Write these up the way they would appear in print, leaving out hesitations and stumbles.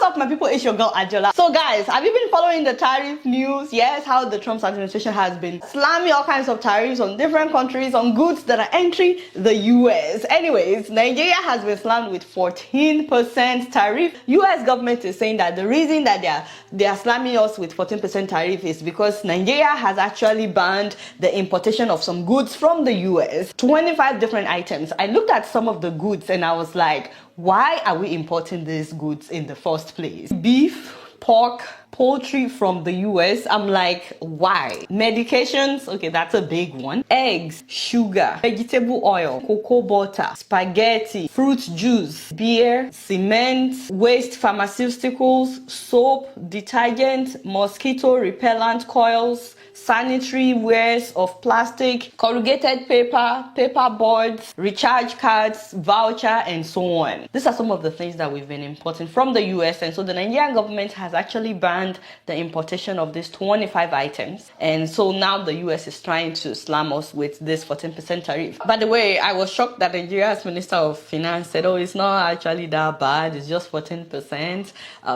What's up, my people? It's your girl Ajola. So guys, have you been following the tariff news? Yes, how the Trump administration has been slamming all kinds of tariffs on different countries on goods that are entering the US. Anyways, Nigeria has been slammed with 14% tariff. US government is saying that the reason that they are slamming us with 14% tariff is because Nigeria has actually banned the importation of some goods from the US. 25 different items. I looked at some of the goods and I was like, why are we importing these goods in the first place? Beef, pork, poultry from the US. I'm like, why? Medications, okay, that's a big one. Eggs, sugar, vegetable oil, cocoa butter, spaghetti, fruit juice, beer, cement, waste pharmaceuticals, soap, detergent, mosquito repellent coils, sanitary wares of plastic, corrugated paper, paper boards, recharge cards, voucher, and so on. These are some of the things that we've been importing from the US, and so the Nigerian government has actually banned the importation of these 25 items, and so now the US is trying to slam us with this 14% tariff. By the way, I was shocked that Nigeria's Minister of Finance said, oh, it's not actually that bad, it's just 14%.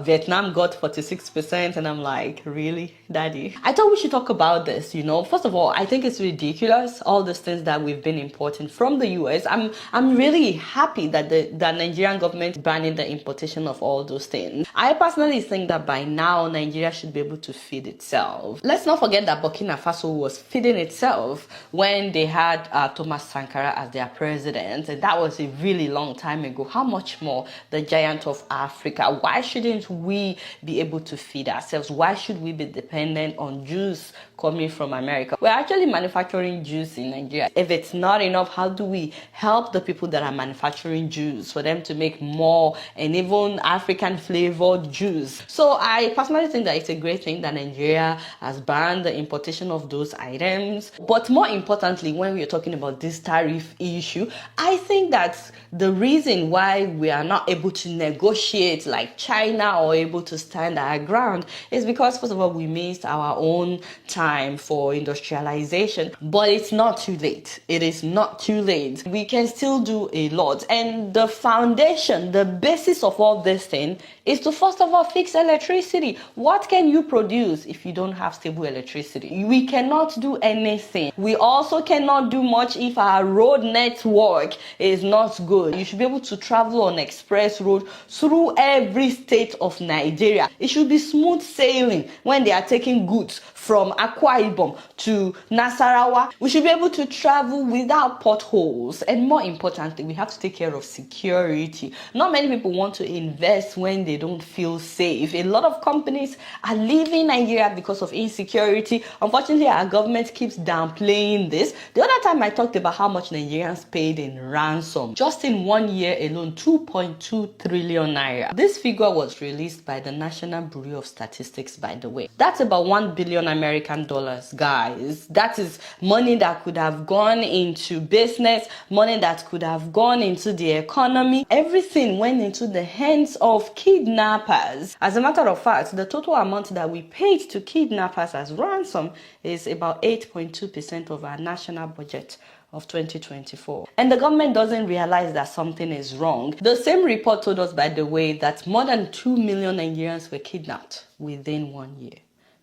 Vietnam got 46%, and I'm like, really, daddy? I thought we should talk about this, you know. First of all, I think it's ridiculous, all these things that we've been importing from the US. I'm really happy that the Nigerian government banning the importation of all those things. I personally think that by now Nigeria should be able to feed itself. Let's not forget that Burkina Faso was feeding itself when they had Thomas Sankara as their president, and that was a really long time ago. How much more the giant of Africa? Why shouldn't we be able to feed ourselves? Why should we be dependent on juice coming from America? We're actually manufacturing juice in Nigeria. If it's not enough, how do we help the people that are manufacturing juice for them to make more and even African flavored juice? So I personally think that it's a great thing that Nigeria has banned the importation of those items. But more importantly, when we're talking about this tariff issue, I think that the reason why we are not able to negotiate like China or able to stand our ground is because, first of all, we missed our own time for industrialization. But it's not too late. It is not too late. We can still do a lot. And the foundation, the basis of all this thing is to first of all fix electricity. What can you produce if you don't have stable electricity? We cannot do anything. We also cannot do much if our road network is not good. You should be able to travel on express road through every state of Nigeria. It should be smooth sailing when they are taking goods from Akwa Ibom to Nasarawa. We should be able to travel without potholes. And more importantly, we have to take care of security. Not many people want to invest when they don't feel safe. A lot of companies are leaving Nigeria because of insecurity. Unfortunately, our government keeps downplaying this. The other time I talked about how much Nigerians paid in ransom. Just in 1 year alone, 2.2 trillion naira. This figure was released by the National Bureau of Statistics, by the way. That's about 1 billion American dollars, guys. That is money that could have gone into business, money that could have gone into the economy. Everything went into the hands of kidnappers. As a matter of fact, the total amount that we paid to kidnappers as ransom is about 8.2% of our national budget of 2024. And the government doesn't realize that something is wrong. The same report told us, by the way, that more than 2 million Nigerians were kidnapped within 1 year.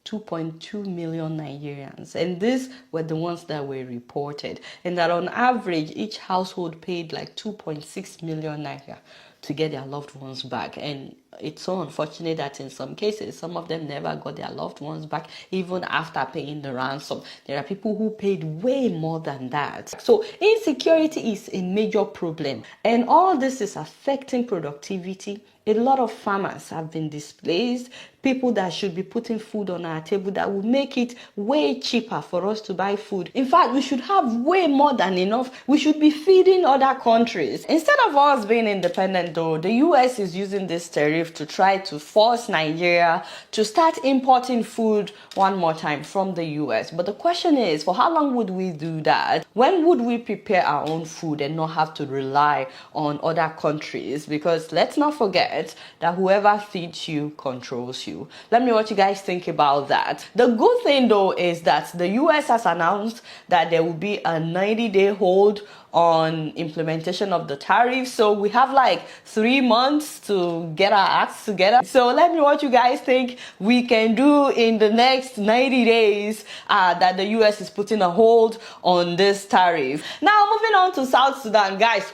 2.2 million Nigerians, and these were the ones that were reported, and that on average each household paid like 2.6 million naira to get their loved ones back. And it's so unfortunate that in some cases some of them never got their loved ones back even after paying the ransom. There are people who paid way more than that. So insecurity is a major problem, and all this is affecting productivity. A lot of farmers have been displaced. People that should be putting food on our table, that will make it way cheaper for us to buy food. In fact, we should have way more than enough. We should be feeding other countries. Instead of us being independent though, the US is using this tariff to try to force Nigeria to start importing food one more time from the US. But the question is, for how long would we do that? When would we prepare our own food and not have to rely on other countries? Because let's not forget, forget that whoever feeds you controls you. Let me know what you guys think about that. The good thing though is that the US has announced that there will be a 90-day hold on implementation of the tariff. So we have like 3 months to get our acts together. So let me know what you guys think we can do in the next 90 days that the US is putting a hold on this tariff. Now moving on to South Sudan, guys.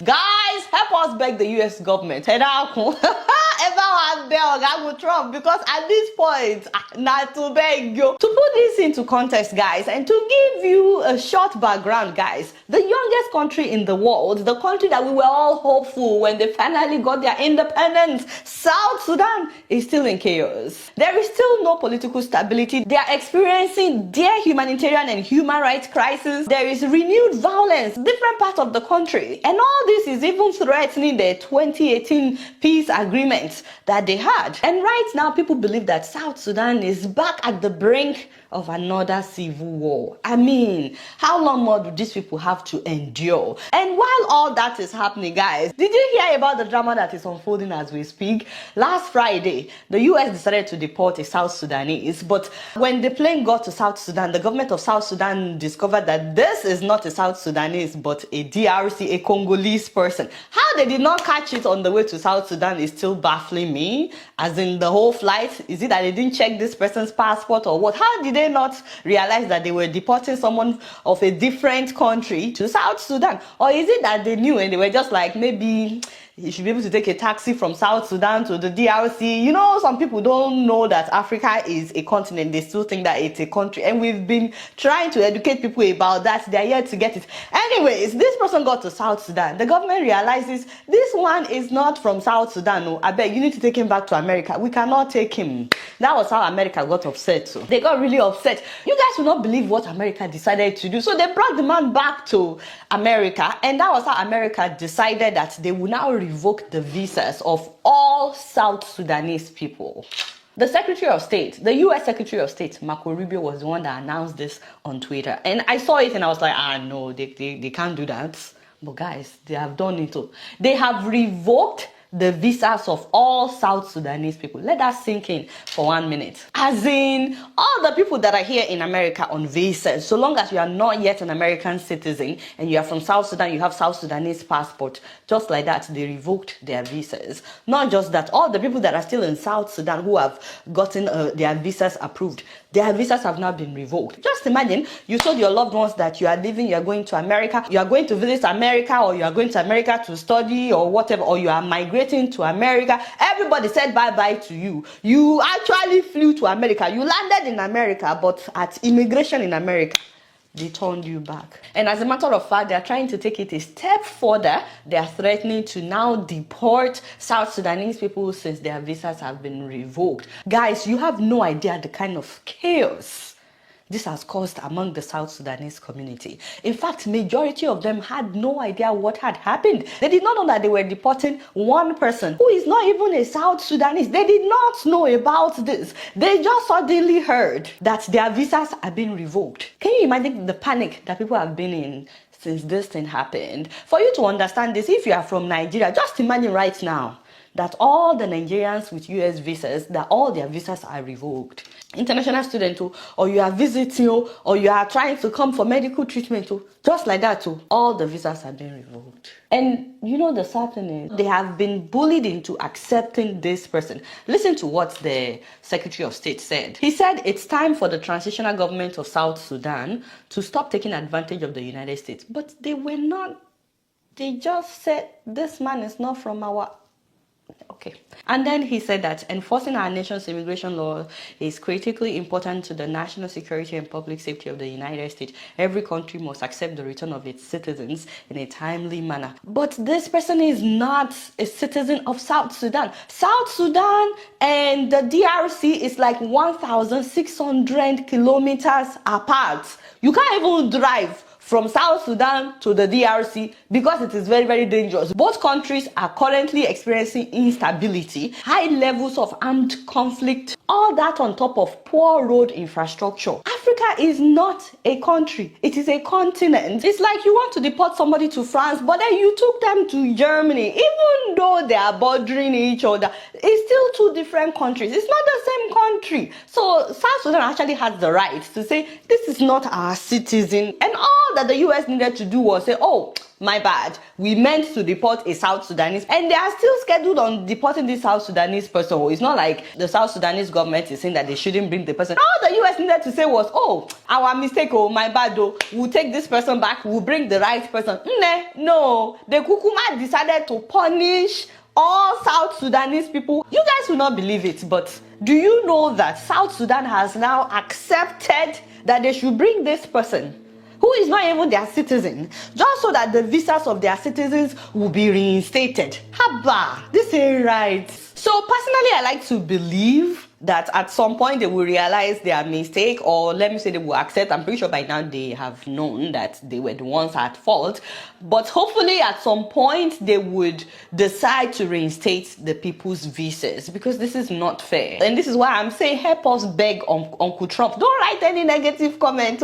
Guys, help us beg the US government. Trump, because at this point, not to beg you. To put this into context, guys, and to give you a short background, guys, the youngest country in the world, the country that we were all hopeful when they finally got their independence, South Sudan, is still in chaos. There is still no political stability. They are experiencing their humanitarian and human rights crisis. There is renewed violence in different parts of the country, and all this is even threatening the 2018 peace agreement that they had. And right now, people believe that South Sudan is back at the brink of another civil war. I mean, how long more do these people have to endure? And while all that is happening, guys, did you hear about the drama that is unfolding as we speak? Last Friday, the US decided to deport a South Sudanese, but when the plane got to South Sudan, the government of South Sudan discovered that this is not a South Sudanese, but a DRC, a Congolese person. How they did not catch it on the way to South Sudan is still baffling me. As in the whole flight, is it that they didn't check this person's passport or what? How did they not realize that they were deporting someone of a different country to South Sudan? Or is it that they knew and they were just like, maybe you should be able to take a taxi from South Sudan to the DRC? You know, some people don't know that Africa is a continent. They still think that it's a country. And we've been trying to educate people about that. They're yet to get it. Anyways, this person got to South Sudan. The government realizes this one is not from South Sudan. No, I beg, you need to take him back to America. We cannot take him. That was how America got upset. So they got really upset. You guys will not believe what America decided to do. So they brought the man back to America. And that was how America decided that they will now revoke the visas of all South Sudanese people. The Secretary of State, the US Secretary of State, Marco Rubio, was the one that announced this on Twitter. And I saw it and I was like, no, they can't do that. But guys, they have done it too. They have revoked the visas of all South Sudanese people. Let that sink in for 1 minute. As in, all the people that are here in America on visas, so long as you are not yet an American citizen and you are from South Sudan, you have South Sudanese passport, just like that, they revoked their visas. Not just that, all the people that are still in South Sudan who have gotten their visas approved, their visas have now been revoked. Just imagine, you told your loved ones that you are leaving, you are going to America, you are going to visit America, or you are going to America to study or whatever, or you are migrating to America. Everybody said bye-bye to you. You actually flew to America. You landed in America, but at immigration in America, they turned you back. And as a matter of fact, they're trying to take it a step further. They're threatening to now deport South Sudanese people since their visas have been revoked. Guys, you have no idea the kind of chaos this has caused among the South Sudanese community. In fact, majority of them had no idea what had happened. They did not know that they were deporting one person who is not even a South Sudanese. They did not know about this. They just suddenly heard that their visas are being revoked. Can you imagine the panic that people have been in since this thing happened? For you to understand this, if you are from Nigeria, just imagine right now that all the Nigerians with US visas, that all their visas are revoked. International student too, or you are visiting, or you are trying to come for medical treatment too, just like that too, all the visas have been revoked. And you know the sad thing is, they have been bullied into accepting this person. Listen to what the Secretary of State said. He said it's time for the transitional government of South Sudan to stop taking advantage of the United States. But they were not, they just said this man is not from our... Okay. And then he said that enforcing our nation's immigration law is critically important to the national security and public safety of the United States. Every country must accept the return of its citizens in a timely manner. But this person is not a citizen of South Sudan. South Sudan and the DRC is like 1,600 kilometers apart. You can't even drive from South Sudan to the DRC because it is very, very dangerous. Both countries are currently experiencing instability, high levels of armed conflict, all that on top of poor road infrastructure. Africa is not a country, it is a continent. It's like you want to deport somebody to France, but then you took them to Germany. Even though they are bordering each other, it's still two different countries. It's not the same country. So South Sudan actually has the right to say, this is not our citizen. And all that the US needed to do was say, oh, my bad, we meant to deport a South Sudanese, and they are still scheduled on deporting this South Sudanese person. It's not like the South Sudanese government is saying that they shouldn't bring the person. All the US needed to say was, oh, our mistake, oh, my bad, oh, we'll take this person back, we'll bring the right person. No, the Kukuma decided to punish all South Sudanese people. You guys will not believe it, but do you know that South Sudan has now accepted that they should bring this person, who is not even their citizen, just so that the visas of their citizens will be reinstated? Haba, this ain't right. So personally, I like to believe that at some point they will realize their mistake, or let me say they will accept. I'm pretty sure by now they have known that they were the ones at fault, but hopefully at some point they would decide to reinstate the people's visas, because this is not fair. And this is why I'm saying, help us beg Uncle Trump. Don't write any negative comment.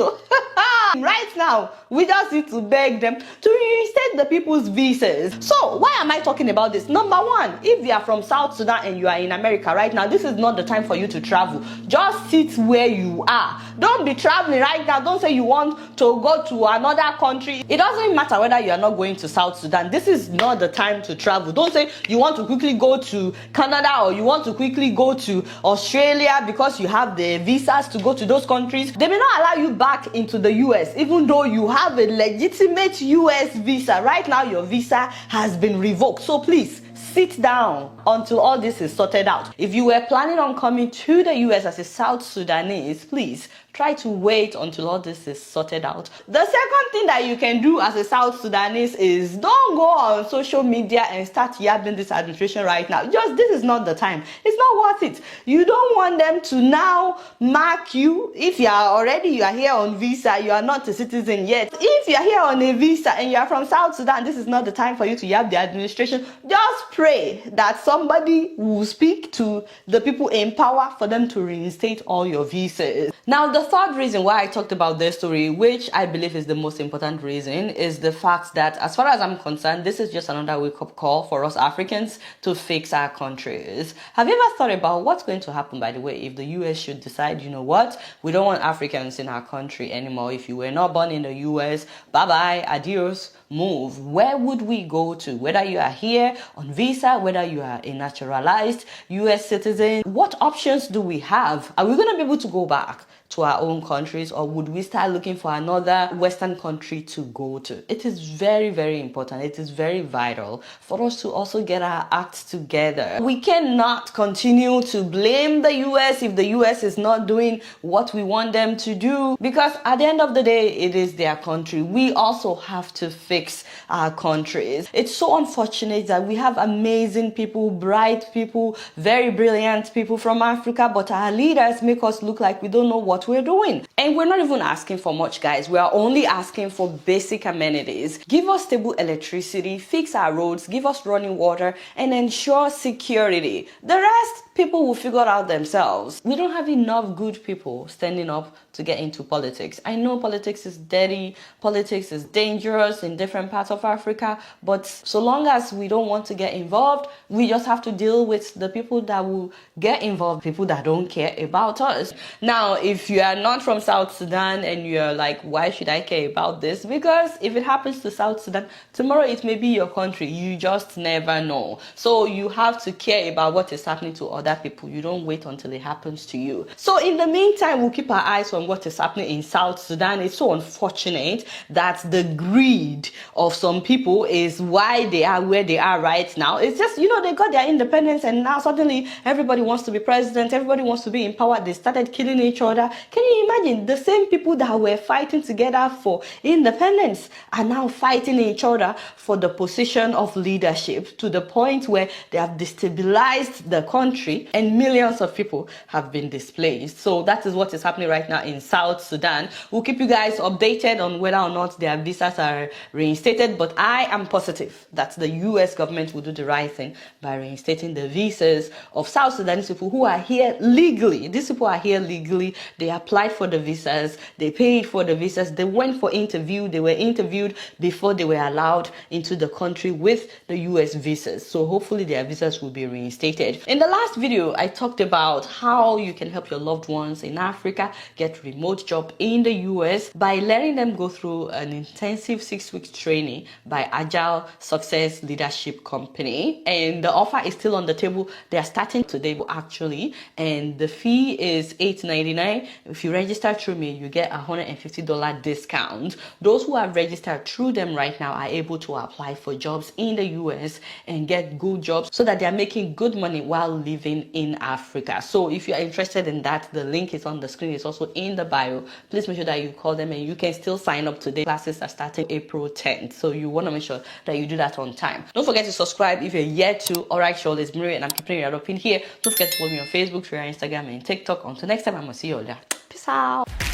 Right now, we just need to beg them to reinstate the people's visas. So why am I talking about this? Number one, if you are from South Sudan and you are in America right now, this is not the time for you to travel. Just sit where you are. Don't be traveling right now. Don't say you want to go to another country. It doesn't matter whether you are not going to South Sudan. This is not the time to travel. Don't say you want to quickly go to Canada or you want to quickly go to Australia because you have the visas to go to those countries. They may not allow you back into the US, even though you have a legitimate US visa. Right now, your visa has been revoked. So please, sit down until all this is sorted out. If you were planning on coming to the US as a South Sudanese, please try to wait until all this is sorted out. The second thing that you can do as a South Sudanese is don't go on social media and start yapping this administration right now. This is not the time. It's not worth it. You don't want them to now mark you. If you are here on visa, you are not a citizen yet. If you are here on a visa and you are from South Sudan, this is not the time for you to yap the administration. Just pray that somebody will speak to the people in power for them to reinstate all your visas. Now, the third reason why I talked about this story, which I believe is the most important reason, is the fact that, as far as I'm concerned, this is just another wake-up call for us Africans to fix our countries. Have you ever thought about what's going to happen, by the way, if the US should decide, you know what, we don't want Africans in our country anymore. If you were not born in the US, bye-bye, adios, move. Where would we go to? Whether you are here on visa, whether you are a naturalized US citizen, what options do we have? Are we going to be able to go back to our own countries, or would we start looking for another Western country to go to? It is very, very important. It is very vital for us to also get our act together. We cannot continue to blame the US if the US is not doing what we want them to do, because at the end of the day, it is their country. We also have to fix our countries. It's so unfortunate that we have amazing people, bright people, very brilliant people from Africa, but our leaders make us look like we don't know what we're doing. And we're not even asking for much, guys. We are only asking for basic amenities. Give us stable electricity, fix our roads, give us running water, and ensure security. The rest, people will figure out themselves. We don't have enough good people standing up to get into politics. I know politics is dirty, politics is dangerous in different parts of Africa, but so long as we don't want to get involved, we just have to deal with the people that will get involved, people that don't care about us. Now, if you are not from South Sudan and you're like, why should I care about this? Because if it happens to South Sudan, tomorrow it may be your country. You just never know. So you have to care about what is happening to other people. You don't wait until it happens to you. So in the meantime, we'll keep our eyes on what is happening in South Sudan. It's so unfortunate that the greed of some people is why they are where they are right now. It's just, you know, they got their independence and now suddenly everybody wants to be president, everybody wants to be in power. They started killing each other. Can you imagine? The same people that were fighting together for independence are now fighting each other for the position of leadership, to the point where they have destabilized the country and millions of people have been displaced. So that is what is happening right now in South Sudan. We'll keep you guys updated on whether or not their visas are reinstated, but I am positive that the US government will do the right thing by reinstating the visas of South Sudanese people who are here legally. These people are here legally. They applied for the visas, they paid for the visas, they went for interview, they were interviewed before they were allowed into the country with the US visas. So hopefully their visas will be reinstated. In the last video, I talked about how you can help your loved ones in Africa get remote job in the US by letting them go through an intensive 6-week training by Agile Success Leadership Company. And the offer is still on the table. They are starting today actually, and the fee is $8.99. If you register through me, you get a $150 discount. Those who are registered through them right now are able to apply for jobs in the US and get good jobs so that they are making good money while living in Africa. So if you are interested in that, the link is on the screen. It's also in the bio. Please make sure that you call them, and you can still sign up today. Classes are starting April 10th, so you want to make sure that you do that on time. Don't forget to subscribe if you're yet to. Alright, sure, it's Miri and I'm keeping it up in here. Don't forget to follow me on Facebook, Twitter, Instagram, and TikTok. Until next time, I'm gonna see you all there. Peace out.